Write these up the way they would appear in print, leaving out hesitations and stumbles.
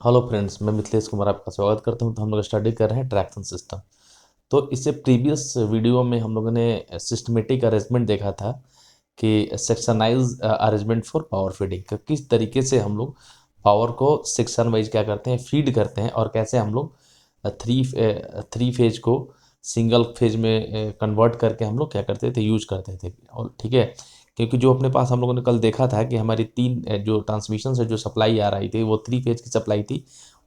Hello friends, मैं मिथिलेश कुमार आपका स्वागत करता हूं। तो हम लोग स्टडी कर रहे हैं ट्रैक्शन सिस्टम। तो इससे प्रीवियस वीडियो में हम लोगों ने सिस्टमेटिक अरेंजमेंट देखा था कि सेक्शनाइज अरेंजमेंट फॉर पावर फीडिंग का किस तरीके से हम लोग पावर को सेक्शन वाइज क्या करते हैं, फीड करते हैं, और कैसे हम लोग थ्री फेज को सिंगल फेज में कन्वर्ट करके हम लोग क्या करते थे, यूज करते थे। और ठीक है, क्योंकि जो अपने पास हम लोगों ने कल देखा था कि हमारी तीन जो ट्रांसमिशन से जो सप्लाई आ रही थी वो थ्री फेज की सप्लाई थी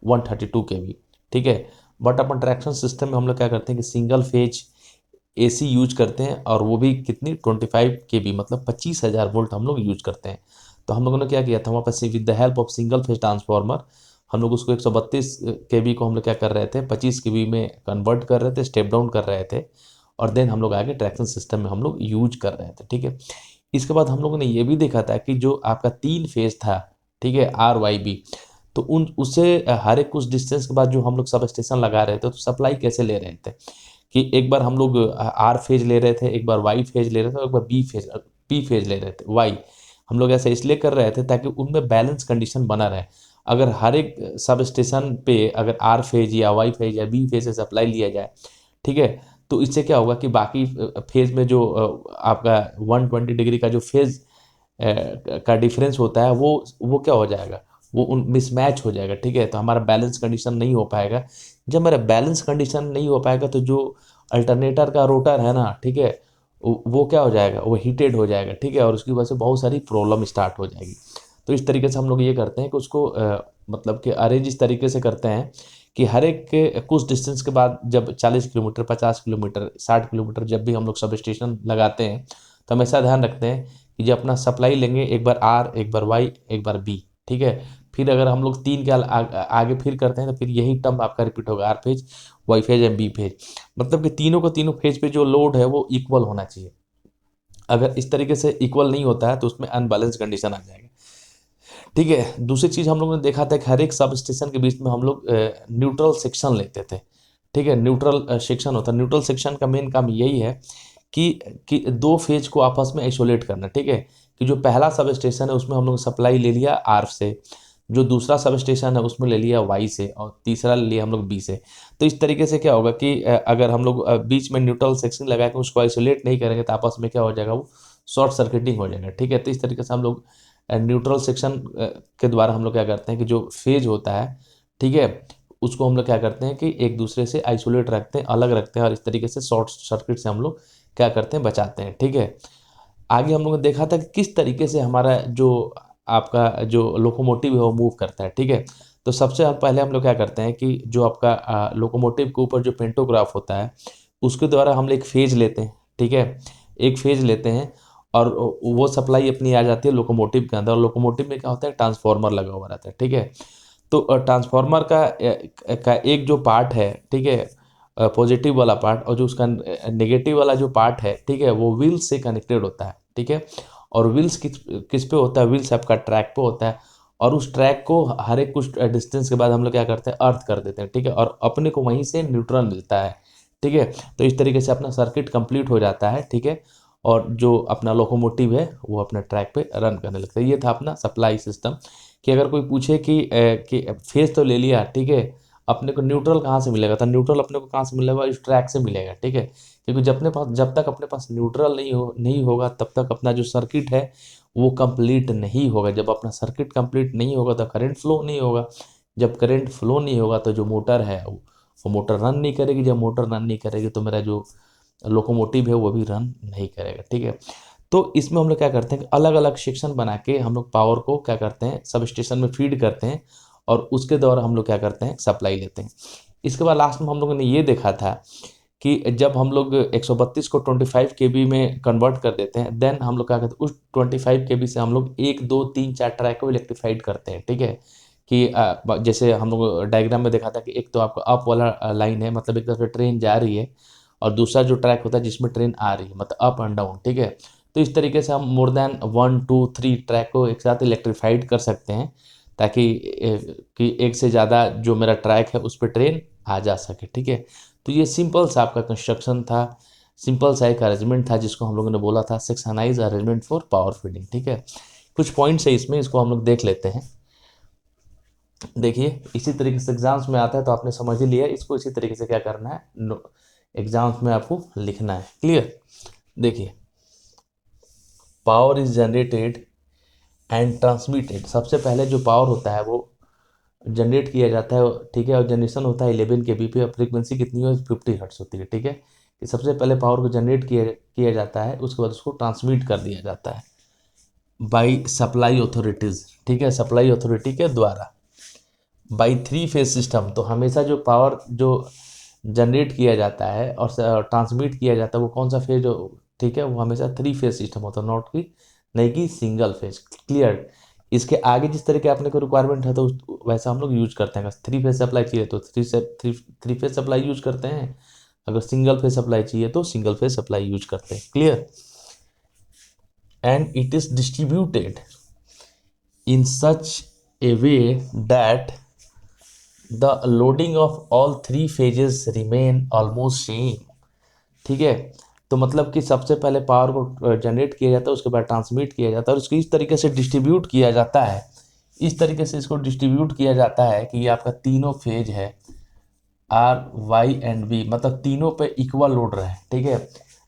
132 kV। ठीक है, बट अपन ट्रैक्शन सिस्टम में हम लोग क्या करते हैं कि सिंगल फेज एसी यूज करते हैं, और वो भी कितनी 25 kV, मतलब 25,000 वोल्ट हम लोग यूज करते हैं। तो हम लोगों ने क्या किया था, वहाँ पर with the help of single phase transformer हम लोग उसको 132 kV को हम लोग क्या कर रहे थे, 25 kV में कन्वर्ट कर रहे थे, स्टेप डाउन कर रहे थे, और देन हम लोग आगे ट्रैक्शन सिस्टम में हम लोग यूज कर रहे थे। ठीक है, इसके बाद हम लोगों ने ये भी देखा था कि जो आपका तीन फेज था, ठीक है, आर वाई बी, तो उन उससे हर एक कुछ डिस्टेंस के बाद जो हम लोग सब स्टेशन लगा रहे थे तो सप्लाई कैसे ले रहे थे कि एक बार हम लोग आर फेज ले रहे थे, एक बार वाई फेज ले रहे थे, और एक बार पी फेज ले रहे थे, वाई। हम लोग ऐसा इसलिए कर रहे थे ताकि उनमें बैलेंस कंडीशन बना रहे। अगर हर एक सब स्टेशन पे अगर आर फेज या वाई फेज या बी फेज से सप्लाई लिया जाए, ठीक है, तो इससे क्या होगा कि बाकी फेज में जो आपका 120 डिग्री का जो फेज का डिफरेंस होता है वो क्या हो जाएगा, वो उन मिसमैच हो जाएगा। ठीक है, तो हमारा बैलेंस कंडीशन नहीं हो पाएगा। जब मेरा बैलेंस कंडीशन नहीं हो पाएगा तो जो अल्टरनेटर का रोटर है ना, ठीक है, वो क्या हो जाएगा, वो हीटेड हो जाएगा। ठीक है, और उसकी वजह से बहुत सारी प्रॉब्लम स्टार्ट हो जाएगी। तो इस तरीके से हम लोग ये करते हैं कि उसको मतलब कि अरेंज इस तरीके से करते हैं कि हर एक के कुछ डिस्टेंस के बाद जब 40 किलोमीटर, 50 किलोमीटर, 60 किलोमीटर जब भी हम लोग सब स्टेशन लगाते हैं, तो हमेशा ध्यान रखते हैं कि जब अपना सप्लाई लेंगे, एक बार आर, एक बार वाई, एक बार बी। ठीक है, फिर अगर हम लोग तीन के आगे फिर करते हैं तो फिर यही टर्म आपका रिपीट होगा, R phase, Y phase and B phase. मतलब कि तीनों को तीनों फेज पे जो लोड है वो इक्वल होना चाहिए। अगर इस तरीके से इक्वल नहीं होता है तो उसमें अनबैलेंस कंडीशन आ जाएगा। ठीक है, दूसरी चीज़ हम लोगों ने देखा था कि हर एक सब स्टेशन के बीच में हम लोग न्यूट्रल सेक्शन लेते थे। ठीक है, न्यूट्रल सेक्शन होता है। न्यूट्रल सेक्शन का मेन काम यही है कि दो फेज को आपस में आइसोलेट करना। ठीक है, कि जो पहला सब स्टेशन है उसमें हम लोग सप्लाई ले लिया आर से, जो दूसरा सब स्टेशन है उसमें ले लिया वाई से, और तीसरा ले लिया हम लोग बी से। तो इस तरीके से क्या होगा कि अगर हम लोग बीच में न्यूट्रल सेक्शन लगा के उसको आइसोलेट नहीं करेंगे तो आपस में क्या हो जाएगा, वो शॉर्ट सर्किटिंग हो जाएगा। ठीक है, तो इस तरीके से हम लोग न्यूट्रल सेक्शन के द्वारा हम लोग क्या करते हैं कि जो फेज होता है, ठीक है, उसको हम लोग क्या करते हैं कि एक दूसरे से आइसोलेट रखते हैं, अलग रखते हैं, और इस तरीके से शॉर्ट सर्किट से हम लोग क्या करते हैं, बचाते हैं। ठीक है, आगे हम लोगों ने देखा था कि किस तरीके से हमारा जो आपका जो लोकोमोटिव है वो मूव करता है। ठीक है, तो सबसे पहले हम लोग क्या करते हैं कि जो आपका लोकोमोटिव के ऊपर जो पेंटोग्राफ होता है उसके द्वारा हम लोग एक फेज लेते हैं। ठीक है, एक फेज लेते हैं, और वो सप्लाई अपनी आ जाती है लोकोमोटिव के अंदर। और लोकोमोटिव में क्या होता है, ट्रांसफार्मर लगा हुआ रहता है। ठीक है, तो ट्रांसफार्मर का एक जो पार्ट है, ठीक है, पॉजिटिव वाला पार्ट, और जो उसका नेगेटिव वाला जो पार्ट है, ठीक है, वो व्हील्स से कनेक्टेड होता है। ठीक है, और व्हील्स किस किस पे होता है, व्हील्स आपका ट्रैक पे होता है, और उस ट्रैक को हर एक कुछ डिस्टेंस के बाद हम लोग क्या करते हैं, अर्थ कर देते हैं। ठीक है, और अपने को वहीं से न्यूट्रल मिलता है। ठीक है, तो इस तरीके से अपना सर्किट कंप्लीट हो जाता है। ठीक है, और जो अपना लोकोमोटिव है वो अपना ट्रैक पे रन करने लगता है। ये था अपना सप्लाई सिस्टम। कि अगर कोई पूछे कि फेज तो ले लिया, ठीक है, अपने को न्यूट्रल कहाँ से मिलेगा, तो न्यूट्रल अपने को कहाँ से मिलेगा, इस ट्रैक से मिलेगा। ठीक है, क्योंकि जब तक अपने पास न्यूट्रल नहीं होगा तब तक अपना जो सर्किट है वो कंप्लीट नहीं होगा। जब अपना सर्किट कंप्लीट नहीं होगा तो करंट फ्लो नहीं होगा। जब करंट फ्लो नहीं होगा तो जो मोटर है वो मोटर रन नहीं करेगी। जब मोटर रन नहीं करेगी तो मेरा जो लोकोमोटिव है वो भी रन नहीं करेगा। ठीक है, तो इसमें हम लोग क्या करते हैं कि अलग अलग सेक्शन बना के हम लोग पावर को क्या करते हैं, सब स्टेशन में फीड करते हैं, और उसके द्वारा हम लोग क्या करते हैं, सप्लाई लेते हैं। इसके बाद लास्ट में हम लोगों ने ये देखा था कि जब हम लोग 132 को 25 केबी में कन्वर्ट कर देते हैं, देन हम लोग क्या करते हैं, उस 25 केबी से हम लोग एक दो तीन चार ट्रैक को इलेक्ट्रीफाइड करते हैं। ठीक है, कि जैसे हम लोग डायग्राम में देखा था कि एक तो आपका अप वाला लाइन है, मतलब एक तरफ से ट्रेन जा रही है, और दूसरा जो ट्रैक होता है जिसमें ट्रेन आ रही है, मतलब अप एंड डाउन। ठीक है, तो इस तरीके से हम मोर देन 1 2 3 ट्रैक को एक साथ इलेक्ट्रीफाइड कर सकते हैं, ताकि कि एक से ज़्यादा जो मेरा ट्रैक है उस पर ट्रेन आ जा सके। ठीक है, तो ये सिंपल सा आपका कंस्ट्रक्शन था, सिंपल सा एक अरेंजमेंट था जिसको हम लोगों ने बोला था सेक्शनाइज अरेंजमेंट फॉर पावर फीडिंग। ठीक है, कुछ पॉइंट्स है इसमें, इसको हम लोग देख लेते हैं। देखिए इसी तरीके से एग्जाम्स में आता है, तो आपने समझ ही लिया, इसको इसी तरीके से क्या करना है, एग्जाम्स में आपको लिखना है। क्लियर। देखिए power is generated and transmitted, सबसे पहले जो पावर होता है वो जनरेट किया जाता है, ठीक है, और जनरेशन होता है 11 के बी पे, और फ्रीक्वेंसी कितनी है, 50 हर्ट्स होती है, ठीक है। कि सबसे पहले पावर को जनरेट किया जाता है, उसके बाद उसको ट्रांसमिट कर दिया जाता है बाई सप्लाई अथॉरिटीज़, ठीक है, सप्लाई अथॉरिटी के द्वारा, बाई थ्री फेज सिस्टम। तो हमेशा जो पावर जो जनरेट किया जाता है और ट्रांसमिट किया जाता है वो कौन सा फेज, ठीक है, वो हमेशा थ्री फेज सिस्टम होता है, नॉट की नहीं कि सिंगल फेज। क्लियर। इसके आगे जिस तरह के अपने को रिक्वायरमेंट है तो वैसा हम लोग यूज करते हैं। थ्री फेज सप्लाई चाहिए तो थ्री फेज सप्लाई यूज करते हैं, अगर सिंगल फेज सप्लाई चाहिए तो सिंगल फेज सप्लाई यूज करते हैं। Clear. And it is distributed in such a way that the loading of all three phases remain almost same, ठीक है। तो मतलब कि सबसे पहले पावर को जनरेट किया जाता है, उसके बाद ट्रांसमिट किया जाता है, और उसको इस तरीके से डिस्ट्रीब्यूट किया जाता है, इस तरीके से इसको डिस्ट्रीब्यूट किया जाता है कि ये आपका तीनों फेज है आर वाई एंड बी, मतलब तीनों पे इक्वल लोड रहे, ठीक है।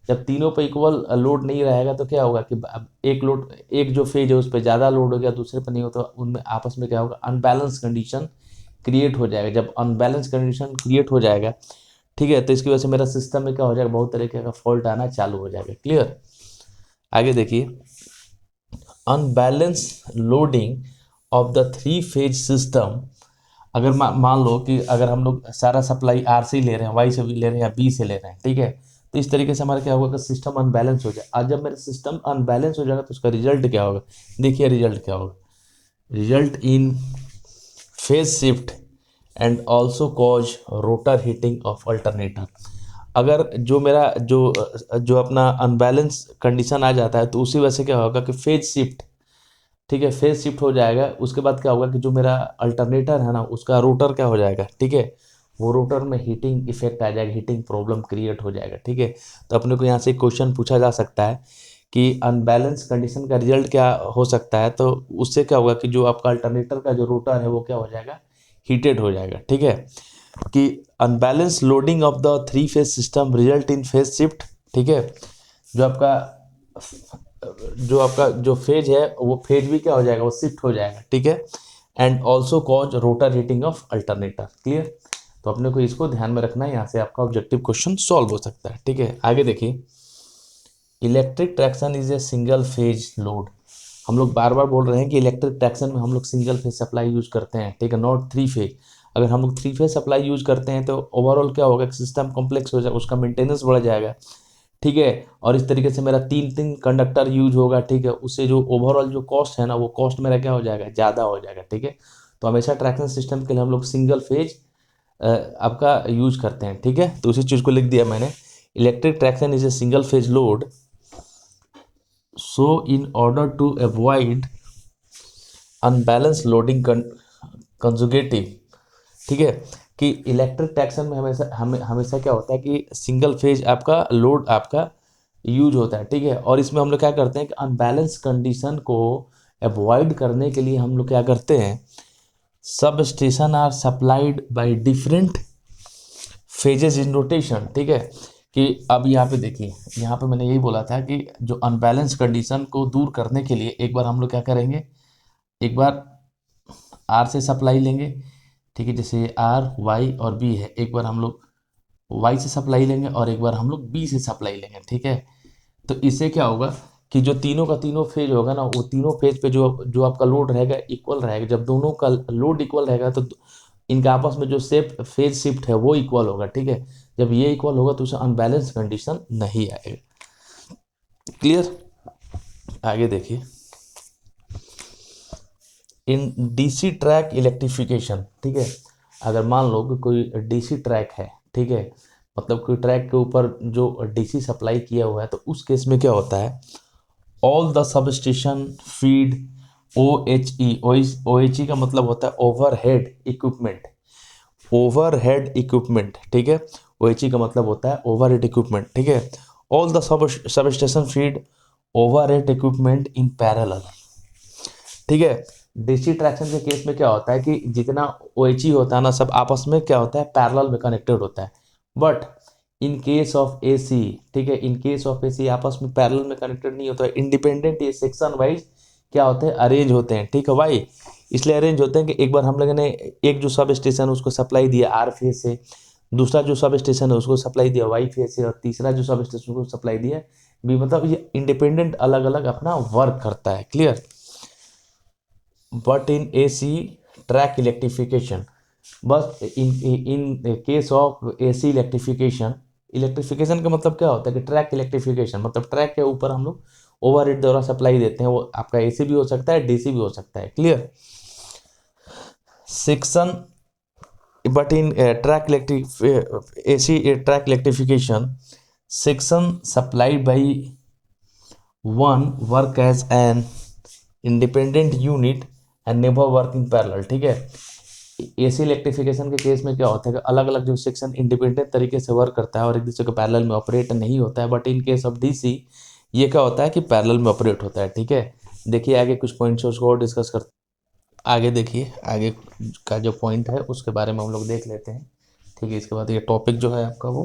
जब तीनों पे इक्वल लोड नहीं रहेगा तो क्या होगा कि अब एक लोड, एक जो फेज है उस पर ज़्यादा लोड हो गया, दूसरे पर नहीं होता, उनमें आपस में क्या होगा, अनबैलेंस कंडीशन क्रिएट हो जाएगा। जब अनबैलेंस कंडीशन क्रिएट हो जाएगा, ठीक है, तो इसकी वजह से मेरा सिस्टम में क्या हो जाएगा, बहुत तरीके का फॉल्ट आना चालू हो जाएगा। क्लियर। आगे देखिए, unbalance loading of the three phase system, अगर मान लो कि अगर हम लोग सारा सप्लाई आर से ही ले रहे हैं, वाई से भी ले रहे हैं, या बी से ले रहे हैं, ठीक है, तो इस तरीके से हमारा क्या होगा कि सिस्टम अनबैलेंस हो जाए। आज जब मेरा सिस्टम अनबैलेंस हो जाएगा तो उसका रिजल्ट क्या होगा, देखिए रिजल्ट क्या होगा, result in phase shift and also cause rotor heating of alternator. अगर जो मेरा जो अपना अनबैलेंस कंडीशन आ जाता है तो उसी वजह से क्या होगा कि फेज शिफ्ट, ठीक है, फेज शिफ्ट हो जाएगा। उसके बाद क्या होगा कि जो मेरा अल्टरनेटर है ना, उसका रोटर क्या हो जाएगा, ठीक है, वो रोटर में हीटिंग इफेक्ट आ जाएगा, हीटिंग प्रॉब्लम क्रिएट हो जाएगा, ठीक है। तो अपने को यहाँ से क्वेश्चन पूछा जा सकता है कि अनबैलेंस कंडीशन का रिजल्ट क्या हो सकता है, तो उससे क्या होगा कि जो आपका अल्टरनेटर का जो रोटर है वो क्या हो जाएगा, हीटेड हो जाएगा, ठीक है। कि unbalance loading of the three phase system result in phase shift, ठीक है, जो आपका जो फेज है वो फेज भी क्या हो जाएगा, वो शिफ्ट हो जाएगा, ठीक है। And also cause rotor heating of alternator. Clear. तो अपने को इसको ध्यान में रखना है, यहाँ से आपका ऑब्जेक्टिव क्वेश्चन सॉल्व हो सकता है, ठीक है। आगे देखिए, electric traction is a single phase load. हम लोग बार बार बोल रहे हैं कि इलेक्ट्रिक ट्रैक्शन में हम लोग सिंगल फेज सप्लाई यूज करते हैं, ठीक है, नॉट थ्री फेज। अगर हम लोग थ्री फेज सप्लाई यूज करते हैं तो ओवरऑल क्या होगा, सिस्टम कॉम्प्लेक्स हो जाएगा, उसका मेंटेनेंस बढ़ जाएगा, ठीक है। और इस तरीके से मेरा तीन तीन कंडक्टर यूज होगा, ठीक है, उससे जो ओवरऑल जो कॉस्ट है ना, वो कॉस्ट मेरा क्या हो जाएगा, ज़्यादा हो जाएगा, ठीक है। तो हमेशा ट्रैक्शन सिस्टम के लिए हम लोग सिंगल फेज आपका यूज करते हैं, ठीक है। तो उसी चीज़ को लिख दिया मैंने, electric traction is a single phase load, so in order to avoid unbalance loading conjugative, ठीक है। कि इलेक्ट्रिक ट्रैक्शन में हमेशा क्या होता है कि सिंगल फेज आपका लोड आपका यूज होता है, ठीक है। और इसमें हम लोग क्या करते हैं कि अनबैलेंस कंडीशन को अवॉइड करने के लिए हम लोग क्या करते हैं, substation are supplied by different phases in rotation, ठीक है। कि अब यहाँ पे देखिए, यहाँ पे मैंने यही बोला था कि जो अनबैलेंस कंडीशन को दूर करने के लिए एक बार हम लोग क्या करेंगे, एक बार आर से सप्लाई लेंगे, ठीक है, जैसे आर वाई और बी है, एक बार हम लोग वाई से सप्लाई लेंगे और एक बार हम लोग बी से सप्लाई लेंगे, ठीक है। तो इससे क्या होगा कि जो तीनों का तीनों फेज होगा ना, वो तीनों फेज पे जो जो आपका लोड रहेगा इक्वल रहेगा। जब दोनों का लोड इक्वल रहेगा तो इनका आपस में जो फेज शिफ्ट है वो इक्वल होगा, ठीक है। जब ये इक्वल होगा तो उसे अनबैलेंस कंडीशन नहीं आएगा। क्लियर। आगे देखिए, इन डीसी ट्रैक इलेक्ट्रिफिकेशन, ठीक है, अगर मान लो कि कोई डीसी ट्रैक है, ठीक है, मतलब कोई ट्रैक के ऊपर जो डीसी सप्लाई किया हुआ है, तो उस केस में क्या होता है, all the sub station feed OHE का मतलब होता है ओवरहेड इक्विपमेंट, ओवरहेड इक्विपमेंट, ठीक है। OHE का मतलब होता है ओवरहेड इक्विपमेंट, ठीक है। All the sub station feed overhead equipment in parallel, ठीक है। डीसी ट्रैक्शन के केस में क्या होता है कि जितना OHE होता है ना, सब आपस में क्या होता है, पैरेलल में कनेक्टेड होता है। But in case of AC, ठीक है, इन केस ऑफ एसी आपस में पैरेलल में कनेक्टेड नहीं होता है, इंडिपेंडेंट, ये सेक्शन वाइज क्या होते हैं, अरेंज होते हैं। ठीक है भाई, इसलिए अरेंज होते हैं कि एक बार हम लोगों ने एक जो सब स्टेशन उसको सप्लाई दिया आर फेज से, दूसरा जो सब स्टेशन है उसको सप्लाई दिया वाई फेज से, और तीसरा जो सब स्टेशन को सप्लाई दिया भी, मतलब ये इंडिपेंडेंट अलग अलग अपना वर्क करता है। Clear. But in AC track electrification, बस in in case of AC electrification, electrification का मतलब क्या होता है कि ट्रैक इलेक्ट्रिफिकेशन, मतलब ट्रैक के ऊपर हम लोग ओवर हेड द्वारा सप्लाई देते हैं, वो आपका एसी भी हो सकता है, डीसी भी हो सकता है। Clear. Section, but in AC track electrification, section supplied by one work as an independent unit and never work in parallel। ठीक है, एसी इलेक्ट्रिफिकेशन के केस में क्या होता है कि अलग अलग जो सेक्शन इंडिपेंडेंट तरीके से वर्क करता है और एक दूसरे के पैरेलल में ऑपरेट नहीं होता है। But in case of DC ये क्या होता है कि पैरेलल में ऑपरेट होता है। ठीक है, देखिए आगे कुछ पॉइंट्स उसको और डिस्कस करते हैं। आगे देखिए, आगे का जो पॉइंट है उसके बारे में हम लोग देख लेते हैं। ठीक है, इसके बाद ये टॉपिक जो है आपका वो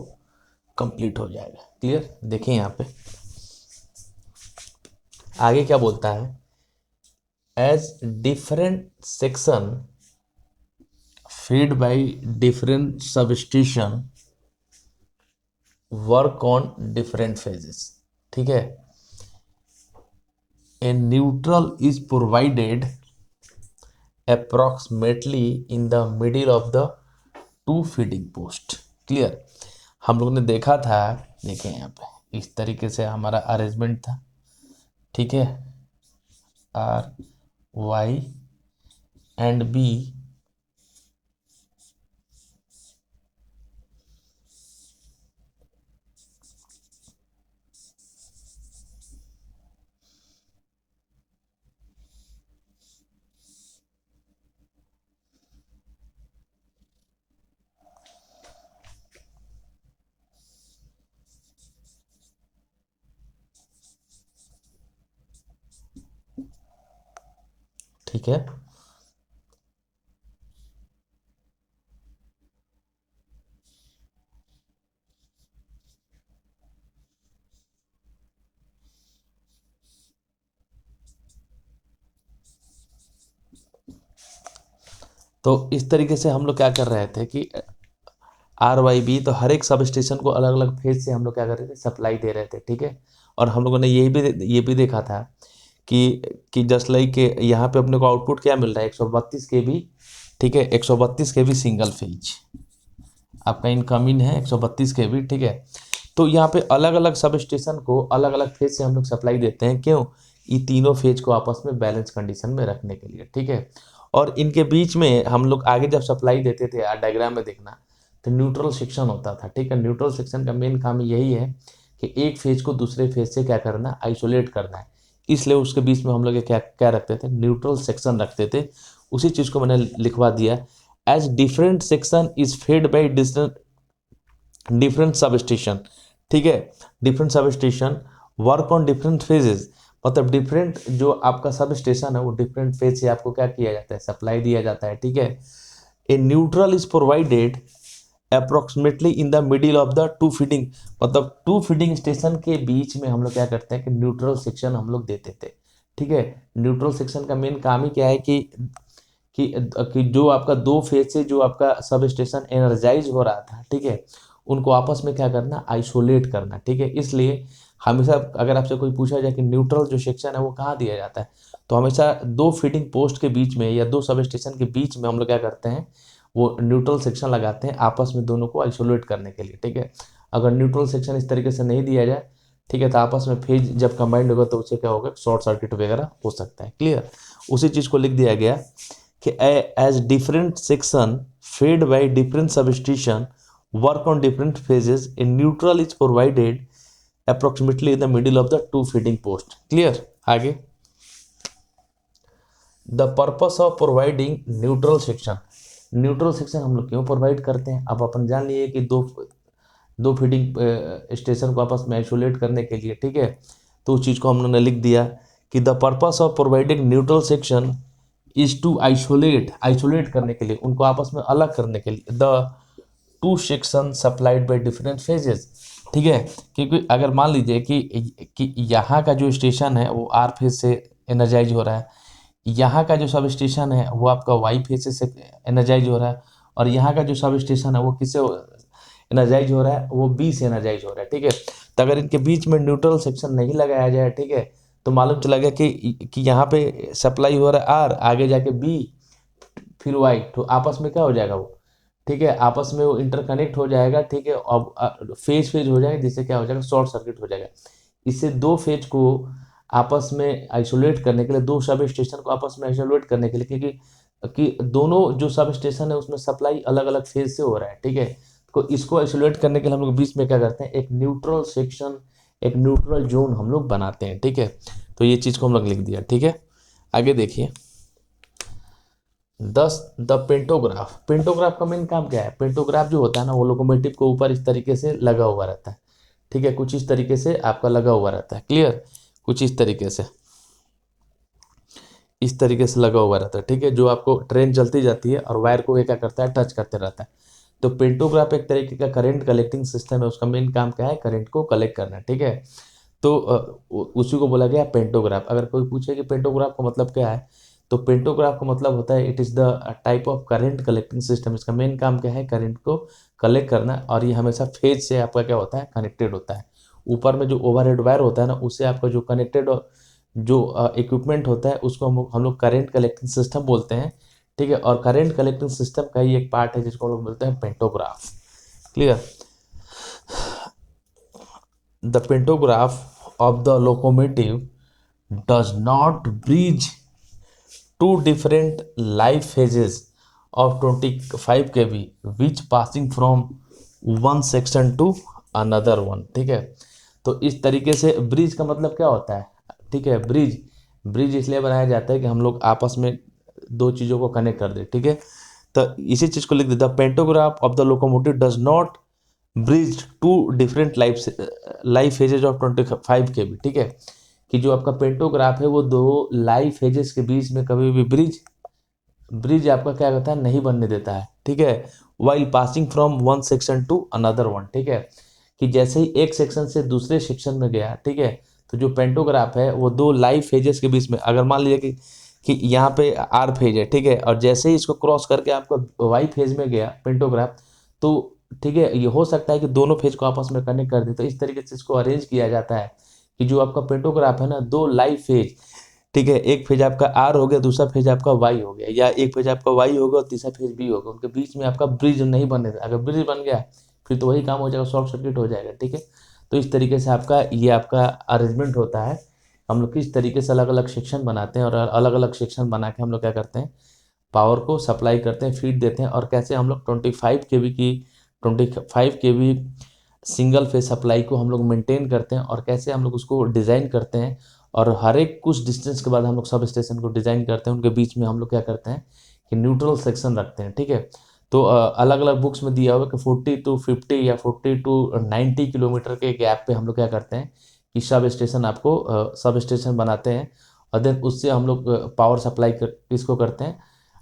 कंप्लीट हो जाएगा। क्लियर। देखिए यहाँ पे आगे क्या बोलता है, as different section feed by different substation work on different phases. ठीक है, a neutral is provided approximately in the middle of the two feeding post। Clear. हम लोग ने देखा था, देखें यहाँ पे इस तरीके से हमारा अरेंजमेंट था। ठीक है, आर वाई एंड बी, ठीक है, तो इस तरीके से हम लोग क्या कर रहे थे कि आर वाई बी, तो हर एक सब स्टेशन को अलग अलग फेज से हम लोग क्या कर रहे थे, सप्लाई दे रहे थे। ठीक है, और हम लोगों ने ये भी देखा था कि जस्ट लाइक यहाँ पे अपने को आउटपुट क्या मिल रहा है, 132 kV। ठीक है, 132 kV सिंगल फेज आपका इनकमिंग है, 132 kV। ठीक है, तो यहाँ पे अलग अलग सब स्टेशन को अलग अलग फेज से हम लोग सप्लाई देते हैं। क्यों? ये तीनों फेज को आपस में बैलेंस कंडीशन में रखने के लिए। ठीक है, और इनके बीच में हम लोग आगे जब सप्लाई देते थे, डायग्राम में देखना, तो न्यूट्रल सेक्शन होता था। ठीक है, न्यूट्रल सेक्शन का मेन काम यही है कि एक फेज को दूसरे फेज से क्या करना, आइसोलेट करना है। इसलिए उसके बीच में हम लोग क्या क्या रखते थे, न्यूट्रल सेक्शन रखते थे। उसी चीज़ को मैंने लिखवा दिया, as different section is fed by different substation. ठीक है, different substation work on different phases, मतलब डिफरेंट जो आपका सब स्टेशन है वो डिफरेंट फेज से आपको क्या किया जाता है, सप्लाई दिया जाता है। ठीक है, a neutral is provided approximately in the middle of the two feeding, मतलब टू फीडिंग स्टेशन के बीच में हम लोग क्या करते हैं कि न्यूट्रल सेक्शन हम लोग देते थे। ठीक है, न्यूट्रल सेक्शन का मेन काम ही क्या है कि जो आपका दो फेज से जो आपका सब स्टेशन एनर्जाइज हो रहा था, ठीक है, उनको आपस में क्या करना, आइसोलेट करना। ठीक है, इसलिए हमेशा अगर आपसे कोई पूछा जाए कि न्यूट्रल जो सेक्शन है वो कहाँ दिया जाता है, तो हमेशा दो फीडिंग पोस्ट के बीच में या दो सब स्टेशन के बीच में हम लोग क्या करते हैं, वो न्यूट्रल सेक्शन लगाते हैं आपस में दोनों को आइसोलेट करने के लिए। ठीक है, अगर न्यूट्रल सेक्शन इस तरीके से नहीं दिया जाए, ठीक है, तो आपस में फेज जब कंबाइंड होगा तो उससे क्या होगा, शॉर्ट सर्किट वगैरह हो सकता है। क्लियर। उसी चीज़ को लिख दिया गया कि as different section fed by different substation work on different phases, a neutral is provided approximately in the middle of the two feeding post. Clear. आगे, the purpose of providing neutral section, neutral section हम लोग क्यों provide करते हैं, अब अपन जान लिए कि दो दो फीडिंग स्टेशन को आपस में आइसोलेट करने के लिए। ठीक है, तो उस चीज़ को हम लोगों ने लिख दिया कि the purpose of providing neutral section is to isolate करने के लिए, उनको आपस में अलग करने के लिए, the two section supplied by different phases, ठीक है। क्योंकि अगर मान लीजिए कि यहाँ का जो स्टेशन है वो आर फेज से एनर्जाइज हो रहा है, यहाँ का जो सब स्टेशन है वो आपका वाई फेज से एनर्जाइज हो रहा है, और यहाँ का जो सब स्टेशन है वो किससे एनर्जाइज हो रहा है, वो बी से एनर्जाइज हो रहा है, ठीक है। तो अगर इनके बीच में न्यूट्रल सेक्शन नहीं लगाया जाए, ठीक है, तो मालूम चला गया कि यहाँ पे सप्लाई हो रहा है आर, आगे जाके बी, फिर वाई, तो आपस में क्या हो जाएगा वो, ठीक है, आपस में वो इंटरकनेक्ट हो जाएगा, ठीक है। अब फेज हो जाएगा, जिससे क्या हो जाएगा, शॉर्ट सर्किट हो जाएगा। इससे दो फेज को आपस में आइसोलेट करने के लिए, दो सब स्टेशन को आपस में आइसोलेट करने के लिए, क्योंकि कि दोनों जो सब स्टेशन है उसमें सप्लाई अलग अलग फेज से हो रहा है, ठीक है। तो इसको आइसोलेट करने के लिए हम लोग बीच में क्या करते हैं, एक न्यूट्रल सेक्शन, एक न्यूट्रल जोन हम लोग बनाते हैं, ठीक है। तो ये चीज़ को हम लोग लिख दिया, ठीक है। आगे देखिए, द पेंटोग्राफ का मेन काम क्या है। पेंटोग्राफ जो होता है ना, वो लोकोमोटिव को ऊपर इस तरीके से लगा हुआ रहता है, ठीक है, कुछ इस तरीके से आपका लगा हुआ रहता है, क्लियर, कुछ इस तरीके से, इस तरीके से लगा हुआ रहता है, ठीक है। जो आपको ट्रेन चलती जाती है और वायर को ये क्या करता है, टच करते रहता है। तो पेंटोग्राफ एक तरीके का करंट कलेक्टिंग सिस्टम है, उसका मेन काम क्या है, करंट को कलेक्ट करना, ठीक है। तो उसी को बोला गया पेंटोग्राफ। अगर कोई पूछे कि पेंटोग्राफ का मतलब क्या है, तो पेंटोग्राफ का मतलब होता है it is the type of current collecting system. इसका मेन काम क्या है, करंट को कलेक्ट करना, और ये हमेशा फेज से आपका क्या होता है, कनेक्टेड होता है। ऊपर में जो ओवरहेड वायर होता है ना, उससे आपका जो कनेक्टेड जो इक्विपमेंट होता है उसको हम लोग करंट कलेक्टिंग सिस्टम बोलते हैं, ठीक है। और करंट कलेक्टिंग सिस्टम का ही एक पार्ट है जिसको हम लोग बोलते हैं pantograph, clear. The pantograph of the locomotive does not bridge two different life phases of 25 kV which passing from one section to another one, ठीक है। तो इस तरीके से ब्रिज का मतलब क्या होता है, ठीक है। ब्रिज इसलिए बनाया जाता है कि हम लोग आपस में दो चीज़ों को कनेक्ट कर दे, ठीक है। तो इसी चीज़ को लिख देता, pantograph of the locomotive does not bridge two different life phases of 25 kV, ठीक है। कि जो आपका पेंटोग्राफ है वो दो लाइफ फेजेस के बीच में कभी भी ब्रिज आपका क्या करता है, नहीं बनने देता है, ठीक है। While passing from one section two another one, ठीक है। कि जैसे ही एक सेक्शन से दूसरे सेक्शन में गया, ठीक है, तो जो पेंटोग्राफ है वो दो लाइफ फेजेस के बीच में, अगर मान लीजिए कि यहाँ पे आर फेज है, ठीक है, और जैसे ही इसको क्रॉस करके आपका वाई फेज में गया पेंटोग्राफ, तो ठीक है, ये हो सकता है कि दोनों फेज को आपस में कनेक्ट कर दे। तो इस तरीके से इसको अरेंज किया जाता है कि जो आपका पेंटोग्राफ है ना, दो लाइव फेज, ठीक है, एक फेज आपका आर हो गया, दूसरा फेज आपका वाई हो गया, या एक फेज आपका वाई हो गया और तीसरा फेज बी हो गया, उनके बीच में आपका ब्रिज नहीं बनने था। अगर ब्रिज बन गया फिर तो वही काम हो जाएगा, शॉर्ट सर्किट हो जाएगा, ठीक है। तो इस तरीके से आपका अरेंजमेंट होता है। हम लोग किस तरीके से अलग अलग सेक्शन बनाते हैं, और अलग अलग सेक्शन बना के हम लोग क्या करते हैं, पावर को सप्लाई करते हैं, फीड देते हैं, और कैसे हम लोग 25 kV सिंगल फेज सप्लाई को हम लोग मेंटेन करते हैं, और कैसे हम लोग उसको डिज़ाइन करते हैं, और हर एक कुछ डिस्टेंस के बाद हम लोग सब स्टेशन को डिज़ाइन करते हैं, उनके बीच में हम लोग क्या करते हैं कि न्यूट्रल सेक्शन रखते हैं, ठीक है। तो अलग अलग बुक्स में दिया हुआ कि 40 to 50 या 40 to 90 किलोमीटर के गैप पे हम लोग क्या करते हैं कि सब स्टेशन बनाते हैं, और देन उससे हम लोग पावर सप्लाई किसको करते हैं,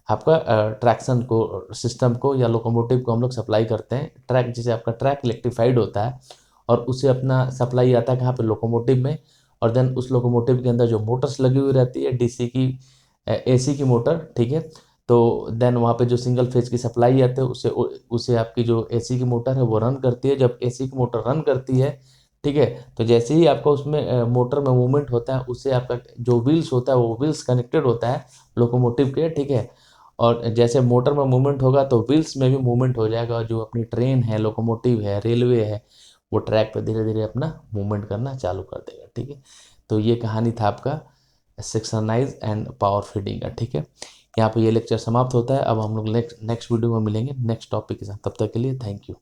आपका ट्रैक्शन को, सिस्टम को या लोकोमोटिव को हम लोग सप्लाई करते हैं। ट्रैक जैसे आपका ट्रैक इलेक्ट्रीफाइड होता है, और उसे अपना सप्लाई आता है कहाँ पे, लोकोमोटिव में। और देन उस लोकोमोटिव के अंदर जो मोटर्स लगी हुई रहती है, डीसी की, एसी की मोटर, ठीक है। तो देन वहाँ पे जो सिंगल फेज की सप्लाई आती है उसे आपकी जो एसी की मोटर है वो रन करती है। जब एसी की मोटर रन करती है, ठीक है, तो जैसे ही आपका उसमें मोटर में मूवमेंट होता है, उससे आपका जो व्हील्स होता है वो व्हील्स कनेक्टेड होता है लोकोमोटिव के, ठीक है। और जैसे मोटर में मूवमेंट होगा तो व्हील्स में भी मूवमेंट हो जाएगा, और जो अपनी ट्रेन है, लोकोमोटिव है, रेलवे है, वो ट्रैक पे धीरे धीरे अपना मूवमेंट करना चालू कर देगा, ठीक है। तो ये कहानी था आपका सेक्शनाइज एंड पावर फीडिंग का, ठीक है। यहाँ पे ये लेक्चर समाप्त होता है। अब हम लोग नेक्स्ट वीडियो में मिलेंगे नेक्स्ट टॉपिक के साथ। तब तक के लिए थैंक यू।